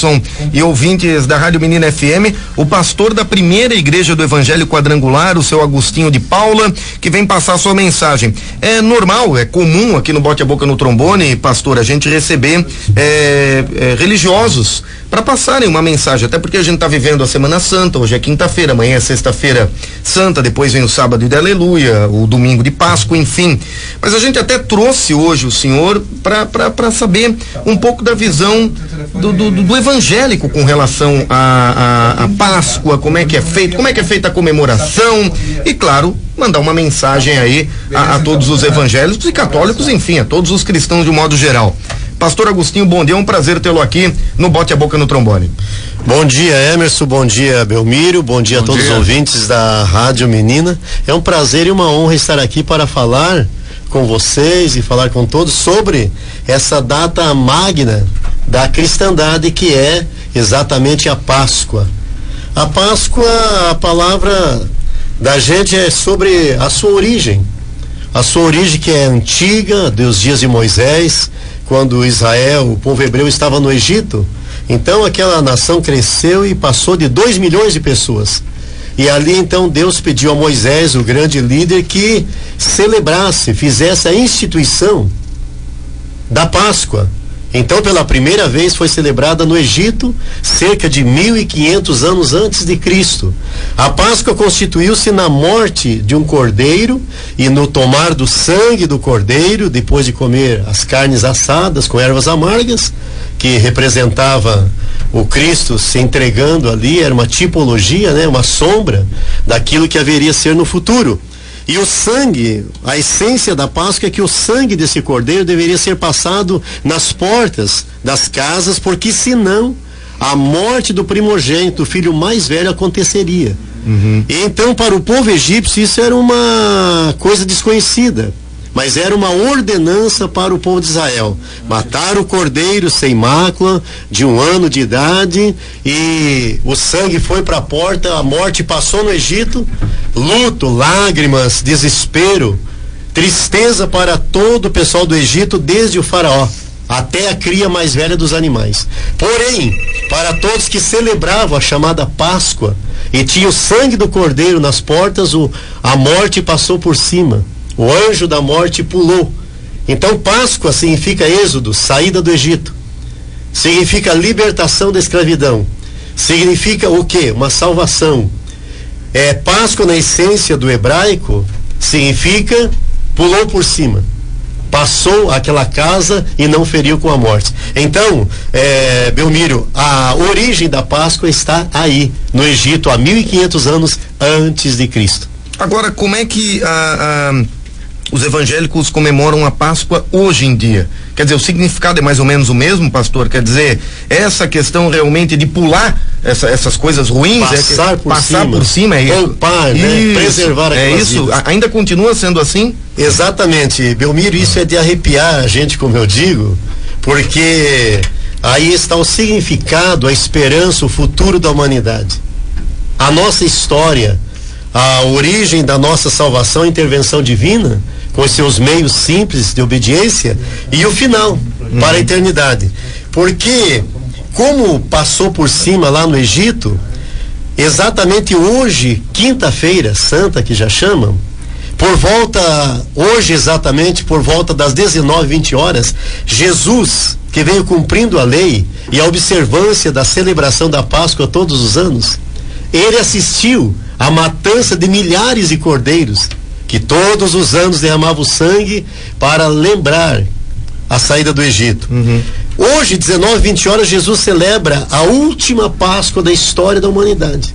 Jefferson e ouvintes da Rádio Menina FM, o pastor da primeira igreja do Evangelho Quadrangular, o seu Agostinho de Paula, que vem passar sua mensagem. É normal, é comum aqui no Bote a Boca no Trombone, pastor, a gente receber religiosos para passarem uma mensagem, até porque a gente está vivendo a Semana Santa, hoje é quinta-feira, amanhã é sexta-feira santa, depois vem o sábado de Aleluia, o domingo de Páscoa, enfim. Mas a gente até trouxe hoje o senhor para saber um pouco da visão do evangélico com relação à Páscoa, como é que é feita a comemoração e, claro, mandar uma mensagem aí a todos os evangélicos e católicos, enfim, a todos os cristãos de um modo geral. Pastor Agostinho, bom dia, é um prazer tê-lo aqui no Bote a Boca no Trombone. Bom dia, Emerson, bom dia, Belmiro, bom dia a todos os ouvintes da Rádio Menina. É um prazer e uma honra estar aqui para falar com vocês e falar com todos sobre essa data magna da cristandade, que é exatamente a Páscoa. A Páscoa, a palavra da gente é sobre a sua origem que é antiga, dos dias de Moisés, quando Israel, o povo hebreu, estava no Egito. Então aquela nação cresceu e passou de 2 milhões de pessoas. E ali então Deus pediu a Moisés, o grande líder, que celebrasse, fizesse a instituição da Páscoa. Então pela primeira vez foi celebrada no Egito, cerca de 1500 anos antes de Cristo. A Páscoa constituiu-se na morte de um cordeiro e no tomar do sangue do cordeiro, depois de comer as carnes assadas com ervas amargas, que representava o Cristo se entregando ali, era uma tipologia, né, uma sombra daquilo que haveria a ser no futuro. E o sangue, a essência da Páscoa é que o sangue desse cordeiro deveria ser passado nas portas das casas, porque senão a morte do primogênito, o filho mais velho, aconteceria. E então para o povo egípcio isso era uma coisa desconhecida, mas era uma ordenança para o povo de Israel: matar o cordeiro sem mácula, de 1 ano de idade, e o sangue foi para a porta, a morte passou no Egito. Luto, lágrimas, desespero, tristeza para todo o pessoal do Egito, desde o faraó até a cria mais velha dos animais. Porém, para todos que celebravam a chamada Páscoa e tinha o sangue do cordeiro nas portas, a morte passou por cima. O anjo da morte pulou. Então Páscoa significa êxodo, saída do Egito. Significa libertação da escravidão. Significa o quê? Uma salvação. Páscoa, na essência do hebraico, significa pulou por cima, passou aquela casa e não feriu com a morte. Então, Belmiro, a origem da Páscoa está aí, no Egito, há 1500 anos antes de Cristo. Agora, como é que os evangélicos comemoram a Páscoa hoje em dia? Quer dizer, o significado é mais ou menos o mesmo, pastor? Quer dizer, essa questão realmente de pular essas coisas ruins, passar por cima, poupar, né? Preservar aquelas vidas. Ainda continua sendo assim? Exatamente, Belmiro, isso é de arrepiar a gente, como eu digo, porque aí está o significado, a esperança, o futuro da humanidade. A nossa história, a origem da nossa salvação, a intervenção divina, com seus meios simples de obediência, e o final, para a eternidade. Porque, como passou por cima lá no Egito, exatamente hoje, quinta-feira santa, que já chamam, hoje exatamente por volta das 19h20, Jesus, que veio cumprindo a lei e a observância da celebração da Páscoa todos os anos, ele assistiu à matança de milhares de cordeiros, que todos os anos derramavam sangue para lembrar a saída do Egito. Hoje, 19h20, Jesus celebra a última Páscoa da história da humanidade.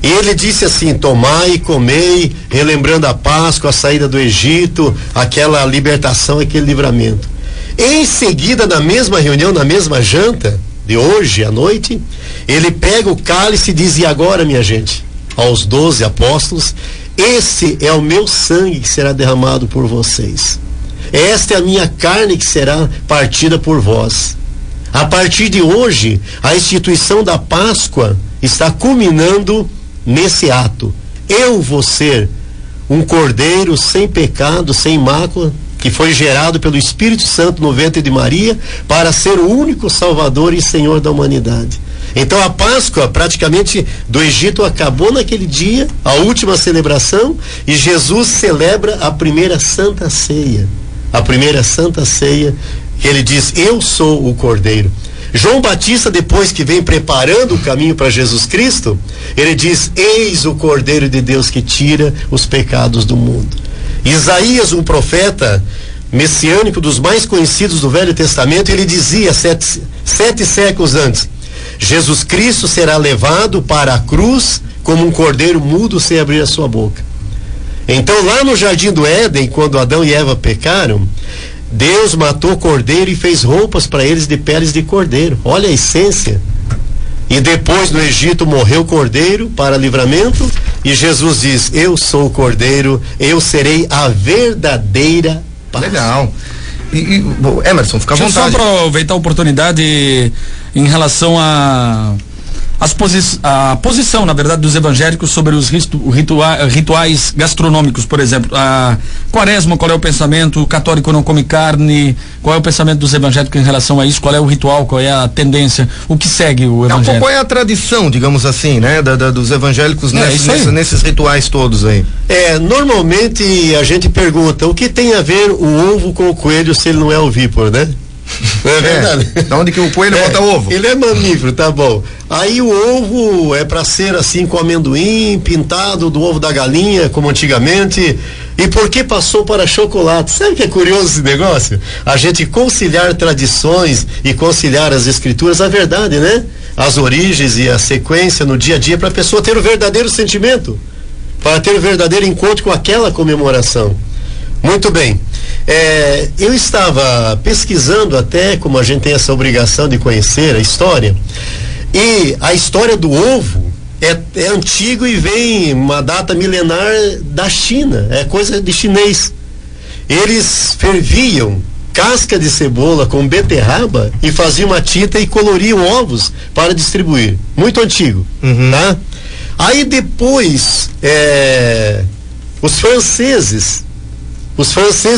E ele disse assim: tomai e comei, relembrando a Páscoa, a saída do Egito, aquela libertação, aquele livramento. Em seguida, na mesma reunião, na mesma janta de hoje à noite, ele pega o cálice e diz: e agora, minha gente, aos 12 apóstolos, esse é o meu sangue que será derramado por vocês. Esta é a minha carne que será partida por vós. A partir de hoje, a instituição da Páscoa está culminando nesse ato. Eu vou ser um cordeiro sem pecado, sem mácula, que que foi gerado pelo Espírito Santo no ventre de Maria para ser o único Salvador e Senhor da humanidade. Então a Páscoa praticamente do Egito acabou naquele dia, a última celebração, e Jesus celebra a primeira Santa Ceia. A primeira Santa Ceia, que ele diz: eu sou o Cordeiro. João Batista, depois que vem preparando o caminho para Jesus Cristo, ele diz: eis o Cordeiro de Deus que tira os pecados do mundo. Isaías, um profeta messiânico dos mais conhecidos do Velho Testamento, ele dizia sete séculos antes: Jesus Cristo será levado para a cruz como um cordeiro mudo sem abrir a sua boca. Então, lá no Jardim do Éden, quando Adão e Eva pecaram, Deus matou o cordeiro e fez roupas para eles de peles de cordeiro. Olha a essência. E depois no Egito morreu o cordeiro para livramento, e Jesus diz: eu sou o cordeiro, eu serei a verdadeira paz. Legal. Emerson, fica à vontade. Deixa eu só aproveitar a oportunidade em relação a posição, na verdade, dos evangélicos sobre os rituais gastronômicos, por exemplo. A Quaresma, qual é o pensamento? O católico não come carne. Qual é o pensamento dos evangélicos em relação a isso? Qual é o ritual? Qual é a tendência? O que segue o evangelho? Qual é a tradição, digamos assim, né? dos evangélicos nesses rituais todos aí? Normalmente a gente pergunta: o que tem a ver o ovo com o coelho se ele não é ovíparo, né? Não é verdade? Da onde que o coelho bota ovo? Ele é mamífero, tá bom. Aí o ovo é para ser assim com amendoim, pintado do ovo da galinha, como antigamente. E por que passou para chocolate? Sabe que é curioso esse negócio? A gente conciliar tradições e conciliar as escrituras, a verdade, né? As origens e a sequência no dia a dia, para a pessoa ter o verdadeiro sentimento, para ter o verdadeiro encontro com aquela comemoração. Muito bem. Eu estava pesquisando, até como a gente tem essa obrigação de conhecer a história, e a história do ovo é antigo e vem uma data milenar da China, é coisa de chinês. Eles ferviam casca de cebola com beterraba e faziam uma tinta e coloriam ovos para distribuir. Muito antigo, tá? Aí depois os franceses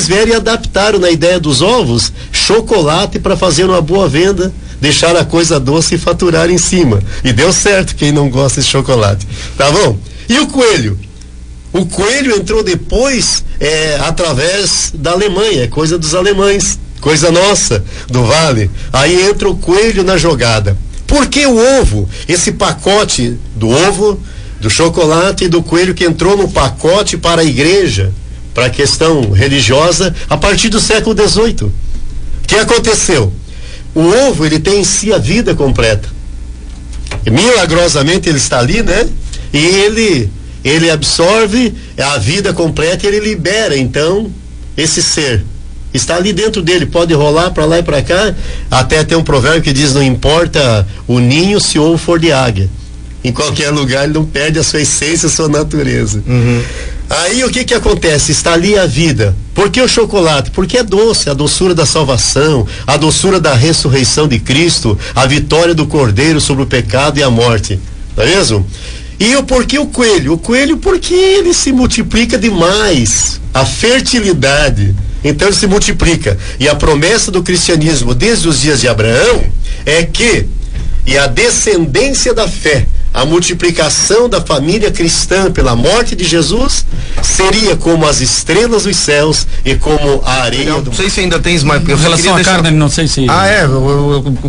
vieram e adaptaram na ideia dos ovos chocolate para fazer uma boa venda, deixar a coisa doce e faturar em cima. E deu certo, quem não gosta de chocolate. Tá bom? E o coelho? O coelho entrou depois através da Alemanha, é coisa dos alemães, coisa nossa, do Vale. Aí entra o coelho na jogada. Por que o ovo? Esse pacote do ovo, do chocolate e do coelho que entrou no pacote para a igreja, para a questão religiosa, a partir do século XVIII. O que aconteceu? O ovo, ele tem em si a vida completa. Milagrosamente ele está ali, né? E ele absorve a vida completa e ele libera, então, esse ser. Está ali dentro dele, pode rolar para lá e para cá. Até tem um provérbio que diz: não importa o ninho se o ovo for de águia. Em qualquer lugar ele não perde a sua essência, a sua natureza. Aí o que acontece? Está ali a vida. Por que o chocolate? Porque é doce, a doçura da salvação, a doçura da ressurreição de Cristo, a vitória do Cordeiro sobre o pecado e a morte. Não é mesmo? E o porquê o coelho? O coelho porque ele se multiplica demais. A fertilidade. Então ele se multiplica. E a promessa do cristianismo desde os dias de Abraão é que a descendência da fé, a multiplicação da família cristã pela morte de Jesus, seria como as estrelas dos céus e como a areia do... Não sei se ainda tens mais... Com relação à carne, não sei se...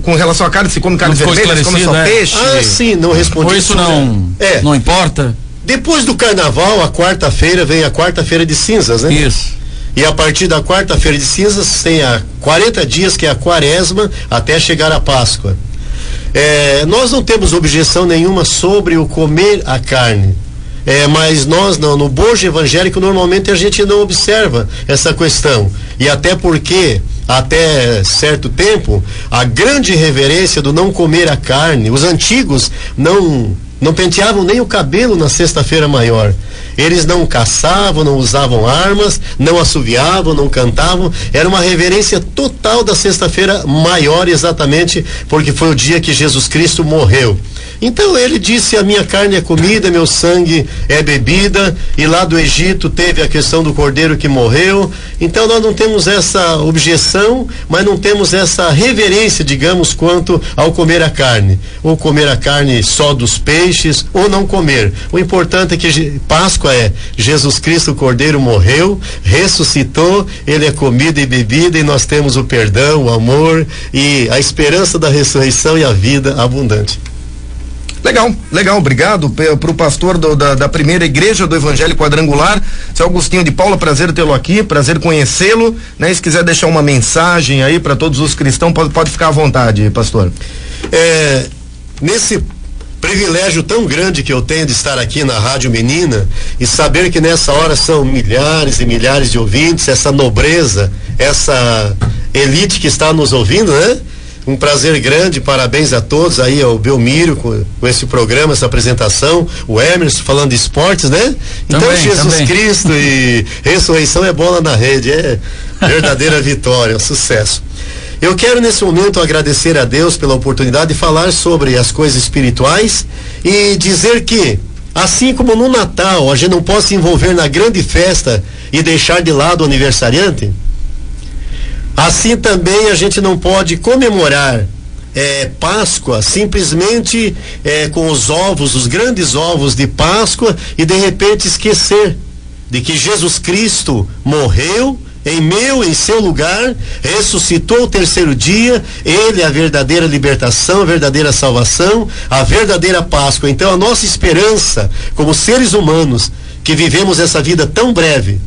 com relação à carne, se come carne vermelha, se come só peixe... Sim, não respondi. Ou isso não importa? Depois do carnaval, a quarta-feira, vem a quarta-feira de cinzas, né? Isso. E a partir da quarta-feira de cinzas, tem a 40 dias, que é a quaresma, até chegar a Páscoa. Nós não temos objeção nenhuma sobre o comer a carne, mas nós não, no bojo evangélico normalmente a gente não observa essa questão, e até porque até certo tempo a grande reverência do não comer a carne, os antigos não não penteavam nem o cabelo na sexta-feira maior. Eles não caçavam, não usavam armas, não assoviavam, não cantavam. Era uma reverência total da sexta-feira maior, exatamente porque foi o dia que Jesus Cristo morreu. Então ele disse: a minha carne é comida, meu sangue é bebida. E lá do Egito teve a questão do cordeiro que morreu. Então nós não temos essa objeção, mas não temos essa reverência, digamos, quanto ao comer a carne, ou comer a carne só dos peixes, ou não comer. O importante é que Páscoa é Jesus Cristo, o cordeiro, morreu, ressuscitou, ele é comida e bebida, e nós temos o perdão, o amor e a esperança da ressurreição e a vida abundante. Legal, obrigado pro pastor da primeira igreja do Evangelho Quadrangular, seu Augustinho de Paula, prazer tê-lo aqui, prazer conhecê-lo, né? Se quiser deixar uma mensagem aí para todos os cristãos, pode ficar à vontade, pastor. Nesse privilégio tão grande que eu tenho de estar aqui na Rádio Menina e saber que nessa hora são milhares e milhares de ouvintes, essa nobreza, essa elite que está nos ouvindo, né? Um prazer grande, parabéns a todos aí, ao Belmiro com esse programa, essa apresentação, o Emerson falando de esportes, né? Então Jesus Cristo e ressurreição é bola na rede, é verdadeira vitória, sucesso. Eu quero nesse momento agradecer a Deus pela oportunidade de falar sobre as coisas espirituais e dizer que, assim como no Natal a gente não pode se envolver na grande festa e deixar de lado o aniversariante, assim também a gente não pode comemorar Páscoa simplesmente com os ovos, os grandes ovos de Páscoa, e de repente esquecer de que Jesus Cristo morreu em seu lugar, ressuscitou o terceiro dia. Ele é a verdadeira libertação, a verdadeira salvação, a verdadeira Páscoa. Então a nossa esperança como seres humanos que vivemos essa vida tão breve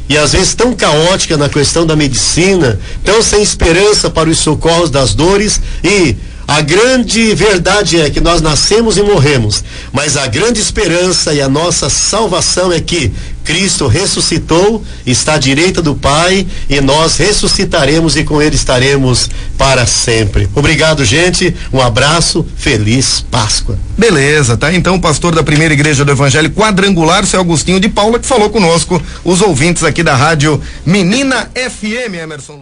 e às vezes tão caótica na questão da medicina, tão sem esperança para os socorros das dores, e a grande verdade é que nós nascemos e morremos, mas a grande esperança e a nossa salvação é que Cristo ressuscitou, está à direita do Pai, e nós ressuscitaremos e com Ele estaremos para sempre. Obrigado, gente, um abraço, feliz Páscoa. Beleza, tá? Então o pastor da primeira igreja do Evangelho Quadrangular, seu Augustinho de Paula, que falou conosco, os ouvintes aqui da Rádio Menina FM, Emerson.